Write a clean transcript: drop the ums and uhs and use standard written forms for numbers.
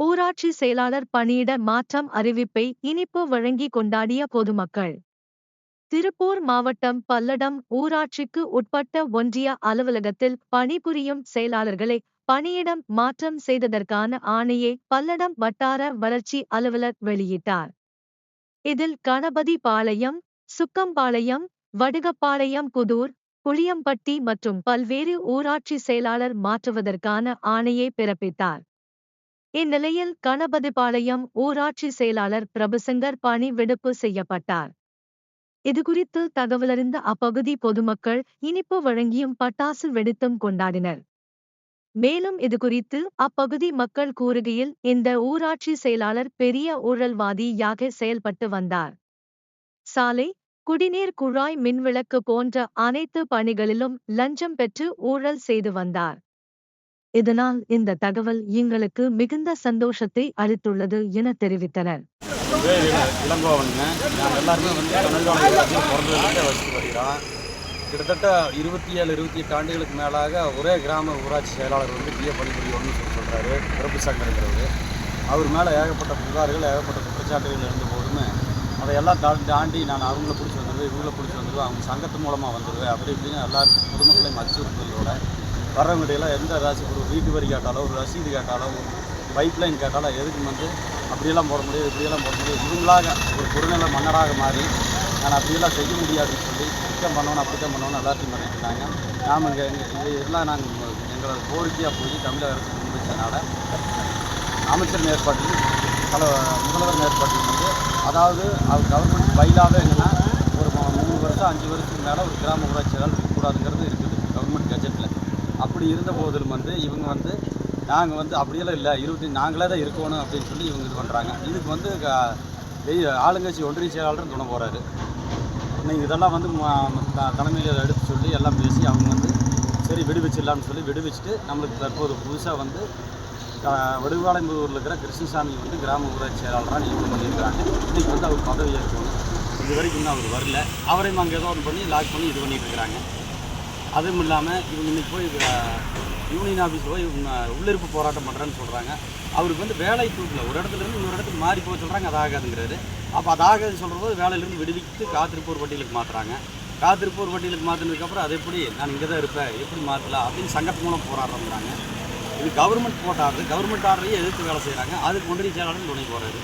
ஊராட்சி செயலாளர் பணியிட மாற்றம் அறிவிப்பை இனிப்பு வழங்கி கொண்டாடிய பொதுமக்கள். திருப்பூர் மாவட்டம் பல்லடம் ஊராட்சிக்கு உட்பட்ட ஒன்றிய அலுவலகத்தில் பணிபுரியும் செயலாளர்களை பணியிடம் மாற்றம் செய்ததற்கான ஆணையை பல்லடம் வட்டார வளர்ச்சி அலுவலர் வெளியிட்டார். இதில் கணபதிபாளையம், சுக்கம்பாளையம், வடுகப்பாளையம், புதூர், புளியம்பட்டி மற்றும் பல்வேறு ஊராட்சி செயலாளர் மாற்றுவதற்கான ஆணையை பிறப்பித்தார். இந்நிலையில் கணபதிபாளையம் ஊராட்சி செயலாளர் பிரபுசங்கர் பணி விடுப்பு செய்யப்பட்டார். இதுகுறித்து தகவலறிந்த அப்பகுதி பொதுமக்கள் இனிப்பு வழங்கியும் பட்டாசு வெடித்தும் கொண்டாடினர். மேலும் இதுகுறித்து அப்பகுதி மக்கள் கூறுகையில், இந்த ஊராட்சி செயலாளர் பெரிய ஊழல்வாதியாக செயல்பட்டு வந்தார். சாலை, குடிநீர் குழாய், மின்விளக்கு போன்ற அனைத்து பணிகளிலும் லஞ்சம் பெற்று ஊழல் செய்து வந்தார். இதனால் இந்த தகவல் எங்களுக்கு மிகுந்த சந்தோஷத்தை அளித்துள்ளது என தெரிவித்தனர். இளங்கோவனுங்க. நாங்கள் எல்லாருமே பிறந்ததுலேருந்தே வசித்து வருகிறோம். கிட்டத்தட்ட 27-28 ஆண்டுகளுக்கு மேலாக ஒரே கிராம ஊராட்சி செயலாளர் பிஏ பணிபுரியணும்னு சொல்கிறாரு பிரபுசங்கருங்கிறவர். அவர் மேலே ஏகப்பட்ட புகார்கள், ஏகப்பட்ட குற்றச்சாட்டுகள் இருந்த போதுமே அதையெல்லாம் தாண்டி நான் அவங்கள பிடிச்சி வந்துடுவேன், இவங்கள பிடிச்சி வந்துடுவேன், அவங்க சங்கத்து மூலமாக வந்துடுவேன் அப்படி இப்படின்னு எல்லா பொதுமக்களையும் அச்சுறுத்தலோட வர்றவங்கடையெல்லாம் எந்த ஏதாச்சும் ஒரு வீட்டு வரி கேட்டாலோ, ஒரு ரசீது கேட்டாலோ, ஒரு பைப் லைன் கேட்டாலும் எதுக்கு அப்படியெல்லாம் போட முடியாது, இப்படியெல்லாம் போட முடியாது, இவங்களாக ஒரு பொருநிலை மன்னராக மாறி நான் அப்படியெல்லாம் செய்ய முடியாதுன்னு சொல்லி இப்படித்தான் பண்ணணும் அப்படித்தான் பண்ணணும் எல்லாத்தையும் பண்ணிட்டு இருந்தாங்க. நாம் இதெல்லாம் நாங்கள் எங்களோட கோரிக்கையாக போய் தமிழக அரசு முன்வைச்சதுனால அமைச்சர் ஏற்பாட்டில் முதல்வர் ஏற்பாட்டில் அதாவது அது கவர்மெண்ட் பைலாவே என்னென்னா ஒரு 3 வருஷம் 5 வருஷத்துக்கு மேலே ஒரு கிராம ஊராட்சி செயலாளர் இருக்கக்கூடாதுங்கிறது இருக்குது கவர்மெண்ட் கஜெட்டில். அப்படி இருந்த போதிலும் இவங்க நாங்கள் அப்படியெல்லாம் இல்லை, நாங்களே தான் இருக்கணும் அப்படின்னு சொல்லி இவங்க இது பண்ணுறாங்க. இதுக்கு ஆளுங்கட்சி ஒன்றிய செயலாளர் துணை போகிறாரு. நீங்கள் இதெல்லாம் தலைமையில் எடுத்து சொல்லி எல்லாம் பேசி அவங்க சரி விடுவிச்சிடலாம்னு சொல்லி விடுவிச்சுட்டு நம்மளுக்கு தற்போது புதுசாக வடுவாளையம்புதூரில் இருக்கிற கிருஷ்ணசாமி கிராம ஊராட்சி செயலாளராக நியமனம் பண்ணியிருக்கிறாங்க. இன்றைக்கி அவர் பதவி ஏற்கணும். இது வரைக்கும் இன்னும் அவர் வரல. அவரையும் அங்கே ஏதோ ஒன்று பண்ணி லாக் பண்ணி இது பண்ணிட்டு இருக்கிறாங்க. அதுவும் இல்லாமல் இவங்க இன்றைக்கி போய் யூனியன் ஆஃபீஸ் போய் உள்ளிருப்பு போராட்டம் பண்ணுறேன்னு சொல்கிறாங்க. அவருக்கு வேலை தூக்கில் ஒரு இடத்துலேருந்து இன்னொரு இடத்துக்கு மாறி போக சொல்கிறாங்க, அது ஆகாதுங்கிறாரு. அப்போ அது ஆகாதுன்னு சொல்கிற போது வேலையிலேருந்து விடுவித்து காத்திருப்போர் பட்டியலுக்கு மாற்றுறாங்க. காத்திருப்போர் பட்டியலுக்கு மாற்றினதுக்கப்புறம் அது எப்படி நான் இங்கே தான் இருப்பேன், எப்படி மாற்றலாம் அப்படின்னு சங்கத்து மூலம் போராடுறாங்க. இது கவர்மெண்ட் போட்ட ஆர்டர், கவர்மெண்ட் ஆர்டரையே எதிர்த்து வேலை செய்கிறாங்க. அதுக்கு ஒன்றிய செயலாளர் துணை போகிறாரு.